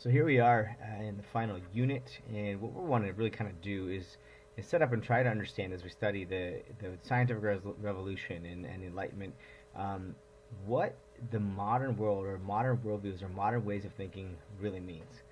So here we are in the final unit, and what we want to really kind of do is set up and try to understand as we study the scientific revolution and Enlightenment, um, what the modern world or modern worldviews or modern ways of thinking really means.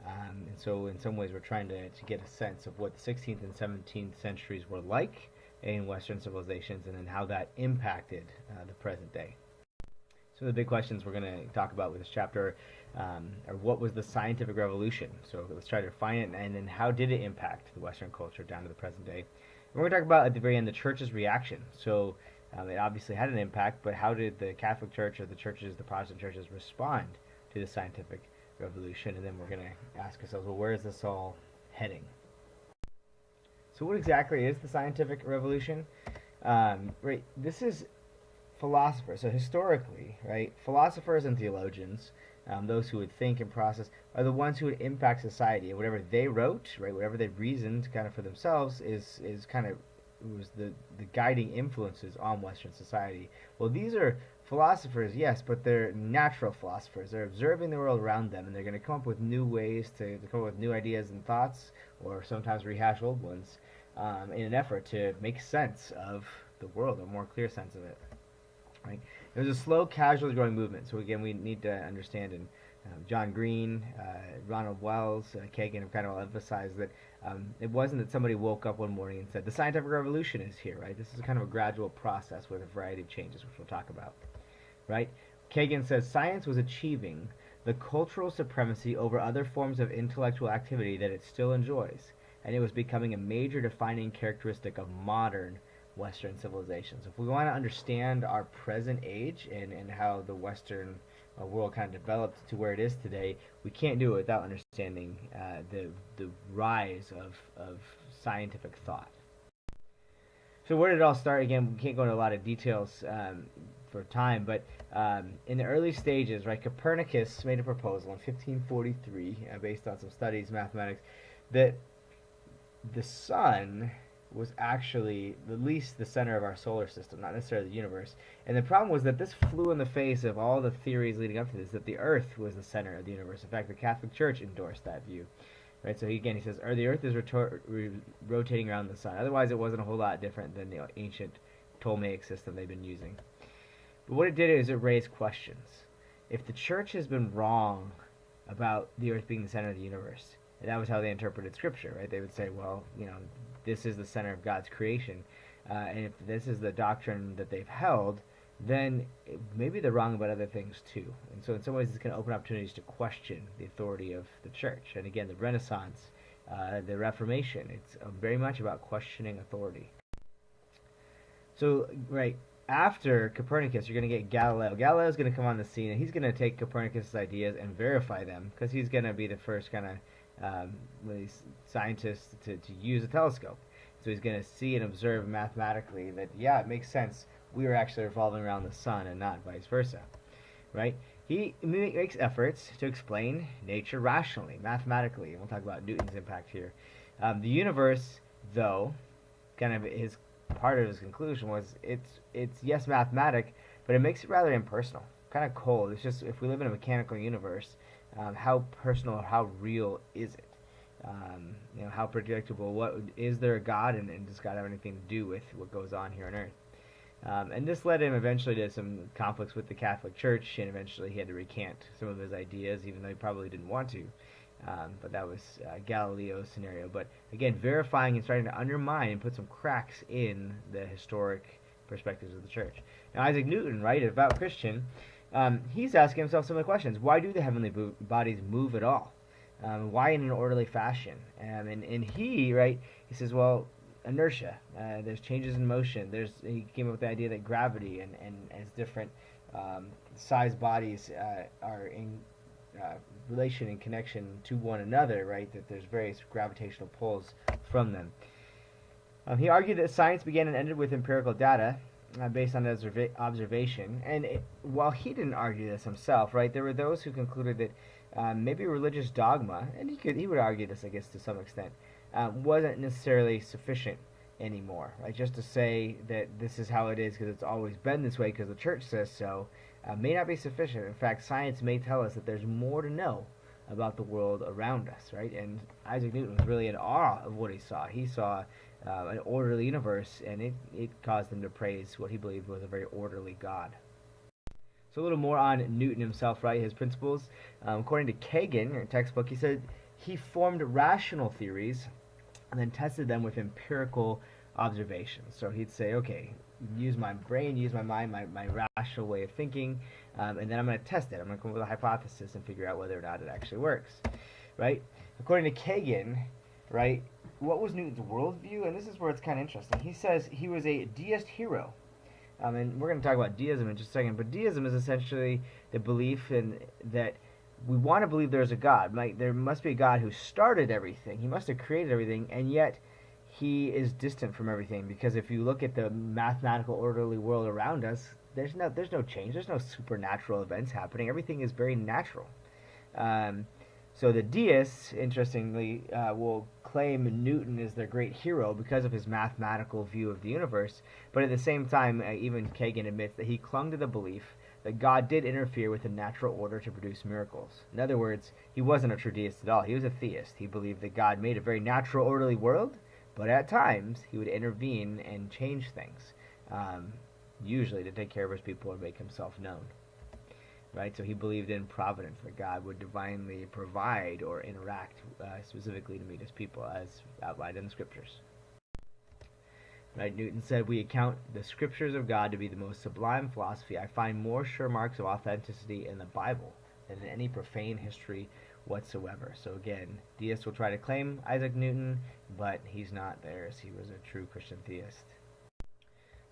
And so in some ways we're trying to get a sense of what the 16th and 17th centuries were like in Western civilizations and then how that impacted the present day. So the big questions we're going to talk about with this chapter are what was the scientific revolution? So let's try to define it, and then how did it impact the Western culture down to the present day? And we're going to talk about at the very end the church's reaction. So it obviously had an impact, but how did the Catholic Church or the churches, the Protestant churches, respond to the scientific revolution? And then we're going to ask ourselves, well, where is this all heading? So what exactly is the scientific revolution? Right, this is philosophers. So historically, right, philosophers and theologians, those who would think and process, are the ones who would impact society. And whatever they wrote, right, whatever they reasoned kind of for themselves is kind of was the guiding influences on Western society. Well, these are philosophers, yes, but they're natural philosophers. They're observing the world around them, and they're going to come up with new ways to come up with new ideas and thoughts, or sometimes rehash old ones, in an effort to make sense of the world, a more clear sense of it. Right? There's a slow, casually growing movement. So again, we need to understand, and John Green, Ronald Wells, Kagan have kind of all emphasized that it wasn't that somebody woke up one morning and said, the scientific revolution is here, right? This is kind of a gradual process with a variety of changes, which we'll talk about, right? Kagan says science was achieving the cultural supremacy over other forms of intellectual activity that it still enjoys, and it was becoming a major defining characteristic of modern Western civilization. So if we want to understand our present age and how the Western world kind of developed to where it is today, we can't do it without understanding the rise of scientific thought. So where did it all start? Again, we can't go into a lot of details for time, but in the early stages, right, Copernicus made a proposal in 1543, based on some studies, mathematics, that the sun was actually at least the center of our solar system, not necessarily the universe. And the problem was that this flew in the face of all the theories leading up to this, that the Earth was the center of the universe. In fact, the Catholic Church endorsed that view. Right, so he says, the Earth is rotating around the sun. Otherwise, it wasn't a whole lot different than the ancient Ptolemaic system they've been using. But what it did is it raised questions. If the Church has been wrong about the Earth being the center of the universe, and that was how they interpreted Scripture, right? They would say, well, this is the center of God's creation, and if this is the doctrine that they've held, then maybe they're wrong about other things too. And so in some ways it's going to open opportunities to question the authority of the church. And again, the Renaissance, the Reformation, it's very much about questioning authority. So, right, after Copernicus, you're going to get Galileo. Galileo's going to come on the scene, and he's going to take Copernicus' ideas and verify them, because he's going to be the first kind of scientists to use a telescope. So he's going to see and observe mathematically that, yeah, it makes sense. We are actually revolving around the sun and not vice versa, right? He makes efforts to explain nature rationally, mathematically, and we'll talk about Newton's impact here. The universe, though, kind of his part of his conclusion was it's yes mathematic, but it makes it rather impersonal, kind of cold. It's just if we live in a mechanical universe, how personal or how real is it? How predictable? What is there a God, and does God have anything to do with what goes on here on Earth? And this led him eventually to some conflicts with the Catholic Church, and eventually he had to recant some of his ideas, even though he probably didn't want to. But that was Galileo's scenario. But again, verifying and starting to undermine and put some cracks in the historic perspectives of the church. Now, Isaac Newton, right, a devout Christian, he's asking himself some of the questions. Why do the heavenly bodies move at all? Why in an orderly fashion? And he, right, he says, well, inertia. There's changes in motion. He came up with the idea that gravity and as different sized bodies are in relation and connection to one another, right, that there's various gravitational pulls from them. He argued that science began and ended with empirical data, based on observation. And while he didn't argue this himself, right, there were those who concluded that maybe religious dogma, and he would argue this, I guess, to some extent, wasn't necessarily sufficient anymore, right? Just to say that this is how it is because it's always been this way because the church says so, may not be sufficient. In fact, science may tell us that there's more to know about the world around us, right? And Isaac Newton was really in awe of what he saw. He saw an orderly universe, and it caused him to praise what he believed was a very orderly God. So a little more on Newton himself, right? His principles. According to Kagan, in textbook, he said he formed rational theories and then tested them with empirical observations. So he'd say, okay, use my brain, use my mind, my rational way of thinking, and then I'm going to test it. I'm going to come up with a hypothesis and figure out whether or not it actually works, right? According to Kagan, right, what was Newton's worldview? And this is where it's kind of interesting. He says he was a deist hero. And we're going to talk about deism in just a second, but deism is essentially the belief in that we want to believe there's a God. Like, there must be a God who started everything. He must have created everything, and yet he is distant from everything, because if you look at the mathematical, orderly world around us, there's no change. There's no supernatural events happening. Everything is very natural. So the deists, interestingly, will claim Newton is their great hero because of his mathematical view of the universe, but at the same time, even Kagan admits that he clung to the belief that God did interfere with the natural order to produce miracles. In other words, he wasn't a true deist at all. He was a theist. He believed that God made a very natural, orderly world, but at times he would intervene and change things, usually to take care of his people and make himself known. Right, so he believed in providence, that God would divinely provide or interact specifically to meet his people, as outlined in the scriptures. Right, Newton said, we account the scriptures of God to be the most sublime philosophy. I find more sure marks of authenticity in the Bible than in any profane history whatsoever. So again, deists will try to claim Isaac Newton, but he's not theirs. He was a true Christian theist.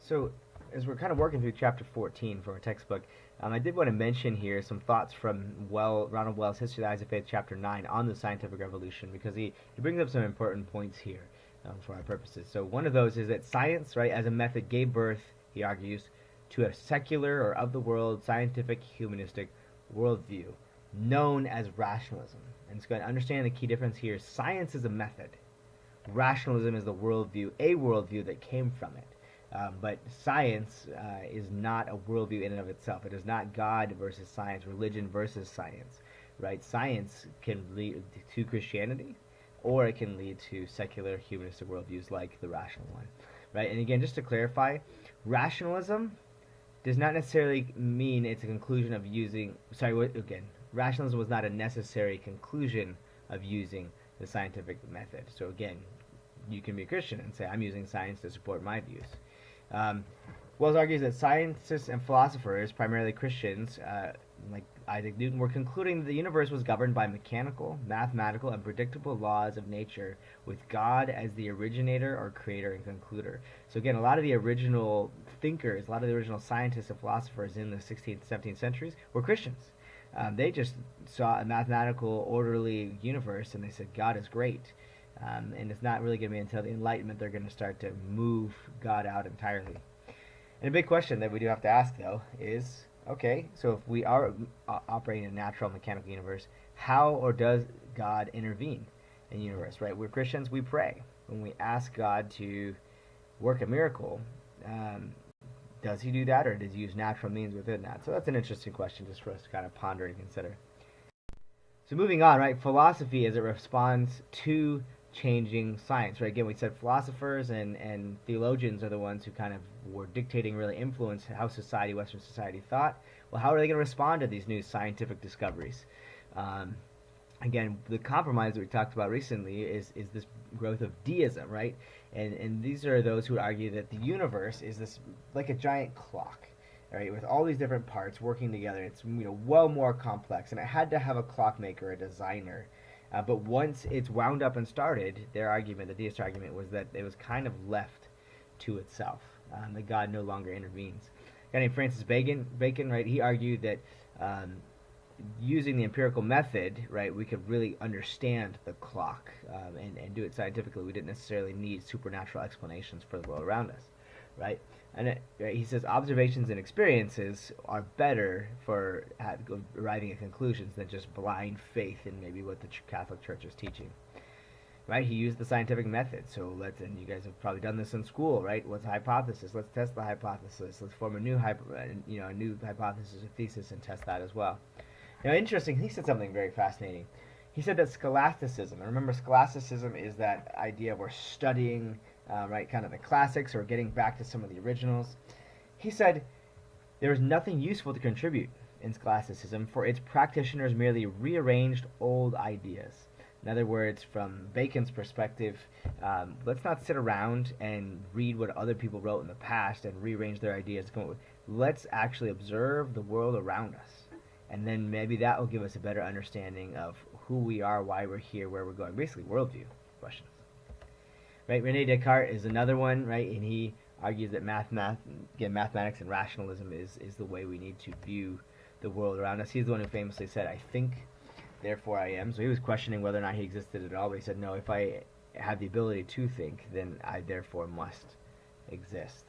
So as we're kind of working through chapter 14 from our textbook, I did want to mention here some thoughts from Ronald Wells' History of the Eyes of Faith, chapter 9, on the scientific revolution, because he brings up some important points here for our purposes. So one of those is that science, right, as a method gave birth, he argues, to a secular or of the world scientific humanistic worldview known as rationalism. And it's going to understand the key difference here. Science is a method. Rationalism is the worldview, a worldview that came from it. But science is not a worldview in and of itself. It is not God versus science, religion versus science, right? Science can lead to Christianity, or it can lead to secular humanistic worldviews like the rational one, right? And again, just to clarify, rationalism does not necessarily mean it's a conclusion of using, rationalism was not a necessary conclusion of using the scientific method. So again, you can be a Christian and say, I'm using science to support my views. Wells argues that scientists and philosophers, primarily Christians, like Isaac Newton, were concluding that the universe was governed by mechanical, mathematical, and predictable laws of nature, with God as the originator or creator and concluder. So again, a lot of the original thinkers, a lot of the original scientists and philosophers in the 16th, 17th centuries were Christians. They just saw a mathematical, orderly universe, and they said, God is great. And it's not really going to be until the Enlightenment they're going to start to move God out entirely. And a big question that we do have to ask, though, is, okay, so if we are operating in a natural mechanical universe, how or does God intervene in the universe, right? We're Christians, we pray. When we ask God to work a miracle, does he do that, or does he use natural means within that? So that's an interesting question just for us to kind of ponder and consider. So moving on, right, philosophy as it responds to changing science, right? Again, we said philosophers and theologians are the ones who kind of were dictating, really influenced how society, Western society, thought. Well, how are they going to respond to these new scientific discoveries? Again, the compromise that we talked about recently is this growth of deism, right? And these are those who argue that the universe is this like a giant clock, right, with all these different parts working together. It's well more complex, and it had to have a clockmaker, a designer. But once it's wound up and started, their argument, the deist argument, was that it was kind of left to itself, that God no longer intervenes. A guy named Francis Bacon, right, he argued that using the empirical method, right, we could really understand the clock and do it scientifically. We didn't necessarily need supernatural explanations for the world around us, right? And he says observations and experiences are better for arriving at conclusions than just blind faith in maybe what the Catholic Church is teaching. Right? He used the scientific method. So and you guys have probably done this in school, right? What's a hypothesis? Let's test the hypothesis. Let's form a new hypothesis, a thesis, and test that as well. Now, interesting, he said something very fascinating. He said that scholasticism, and remember, scholasticism is that idea of we're studying, right, kind of the classics or getting back to some of the originals. He said there is nothing useful to contribute in scholasticism, for its practitioners merely rearranged old ideas. In other words, from Bacon's perspective, let's not sit around and read what other people wrote in the past and rearrange their ideas. Let's actually observe the world around us. And then maybe that will give us a better understanding of who we are, why we're here, where we're going. Basically, worldview questions. Right? Rene Descartes is another one, right? And he argues that mathematics and rationalism is the way we need to view the world around us. He's the one who famously said, "I think, therefore I am." So he was questioning whether or not he existed at all, but he said, no, if I have the ability to think, then I therefore must exist.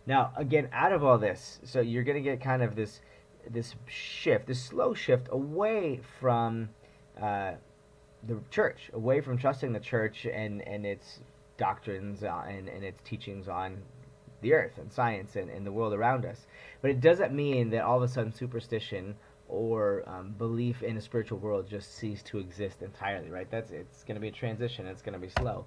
Now, again, out of all this, so you're going to get kind of this shift, this slow shift away from the church, away from trusting the church and its doctrines and its teachings on the earth and science and the world around us. But it doesn't mean that all of a sudden superstition or belief in a spiritual world just cease to exist entirely, right? It's going to be a transition. It's going to be slow.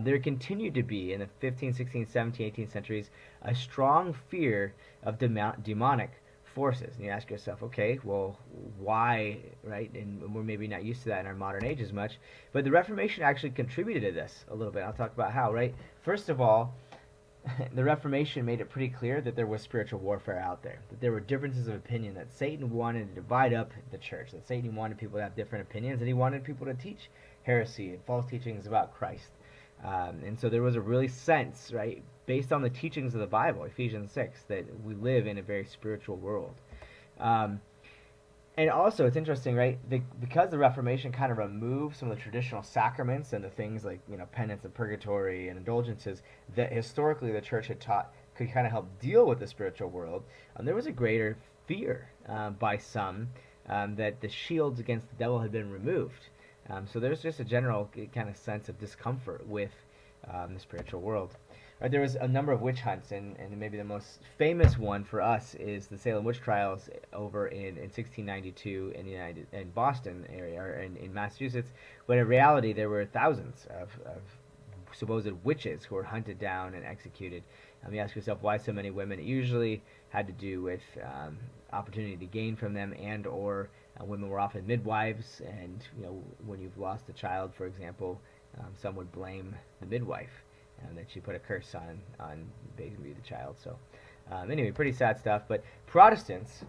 There continued to be, in the 15th, 16th, 17th, 18th centuries, a strong fear of demonic forces. And you ask yourself, okay, well, why, right? And we're maybe not used to that in our modern age as much. But the Reformation actually contributed to this a little bit. I'll talk about how, right? First of all, the Reformation made it pretty clear that there was spiritual warfare out there, that there were differences of opinion, that Satan wanted to divide up the church, that Satan wanted people to have different opinions, and he wanted people to teach heresy and false teachings about Christ. And so there was a really sense, right, based on the teachings of the Bible, Ephesians 6, that we live in a very spiritual world. And also, it's interesting, right? Because the Reformation kind of removed some of the traditional sacraments and the things like, penance and purgatory and indulgences that historically the church had taught could kind of help deal with the spiritual world, there was a greater fear by some that the shields against the devil had been removed. So there's just a general kind of sense of discomfort with the spiritual world. Right, there was a number of witch hunts, and maybe the most famous one for us is the Salem witch trials over in 1692 in Boston area, or in Massachusetts. But in reality, there were thousands of supposed witches who were hunted down and executed. You ask yourself, why so many women? It usually had to do with opportunity to gain from them, and or women were often midwives, and when you've lost a child, for example, some would blame the midwife. And that she put a curse on basically the child. So anyway, pretty sad stuff. But Protestants,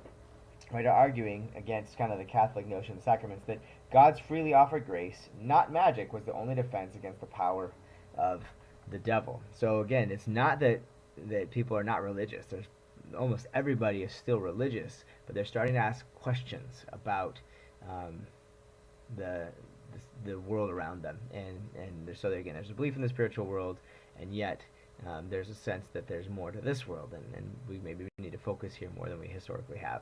right, are arguing against kind of the Catholic notion of sacraments, that God's freely offered grace, not magic, was the only defense against the power of the devil. So again, it's not that people are not religious. There's almost everybody is still religious, but they're starting to ask questions about the world around them, and so again, there's a belief in the spiritual world, and yet there's a sense that there's more to this world, and we maybe need to focus here more than we historically have.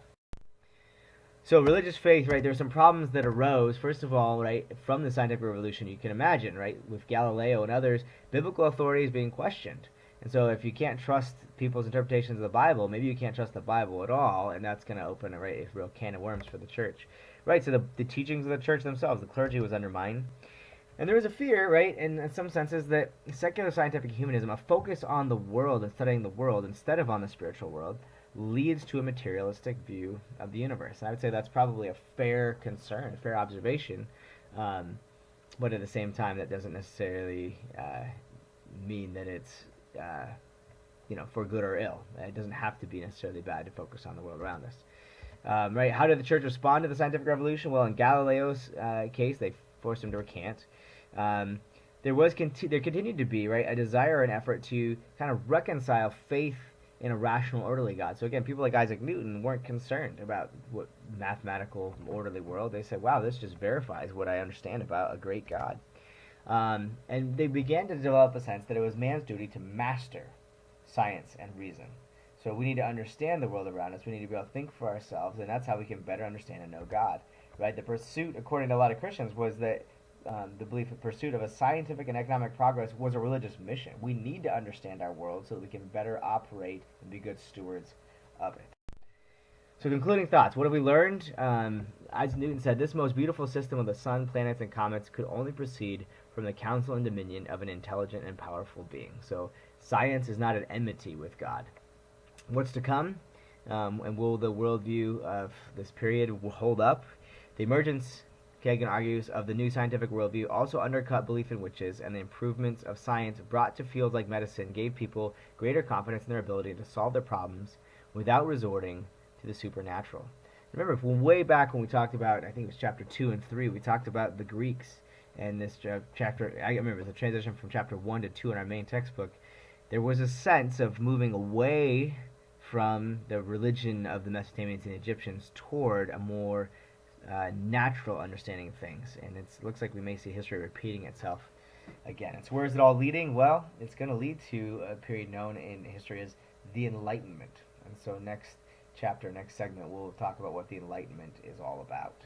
So religious faith, right, there's some problems that arose, first of all, right, from the scientific revolution. You can imagine, right, with Galileo and others, biblical authority is being questioned. And so if you can't trust people's interpretations of the Bible, maybe you can't trust the Bible at all, and that's going to open a real can of worms for the church. Right, so the teachings of the church themselves, the clergy, was undermined. And there was a fear, right, in some senses, that secular scientific humanism, a focus on the world and studying the world instead of on the spiritual world, leads to a materialistic view of the universe. And I would say that's probably a fair concern, a fair observation, but at the same time, that doesn't necessarily mean that it's for good or ill. It doesn't have to be necessarily bad to focus on the world around us. Right? How did the church respond to the scientific revolution? Well, in Galileo's case, they forced him to recant. There continued to be, right, a desire and effort to kind of reconcile faith in a rational, orderly God. So again, people like Isaac Newton weren't concerned about what mathematical, orderly world. They said, wow, this just verifies what I understand about a great God. And they began to develop a sense that it was man's duty to master science and reason. So we need to understand the world around us. We need to be able to think for ourselves, and that's how we can better understand and know God. Right? The pursuit, according to a lot of Christians, was that the belief of pursuit of a scientific and economic progress was a religious mission. We need to understand our world so that we can better operate and be good stewards of it. So, concluding thoughts. What have we learned? Isaac Newton said, "This most beautiful system of the sun, planets, and comets could only proceed from the counsel and dominion of an intelligent and powerful being." So, science is not at enmity with God. What's to come? And will the worldview of this period hold up? The emergence, Kagan argues, of the new scientific worldview also undercut belief in witches, and the improvements of science brought to fields like medicine gave people greater confidence in their ability to solve their problems without resorting to the supernatural. Remember, way back when we talked about, I think it was chapter 2 and 3, we talked about the Greeks, and this chapter, I remember the transition from chapter 1 to 2 in our main textbook. There was a sense of moving away from the religion of the Mesopotamians and Egyptians toward a more natural understanding of things. And it looks like we may see history repeating itself again. And so where is it all leading? Well, it's going to lead to a period known in history as the Enlightenment. And so next chapter, next segment, we'll talk about what the Enlightenment is all about.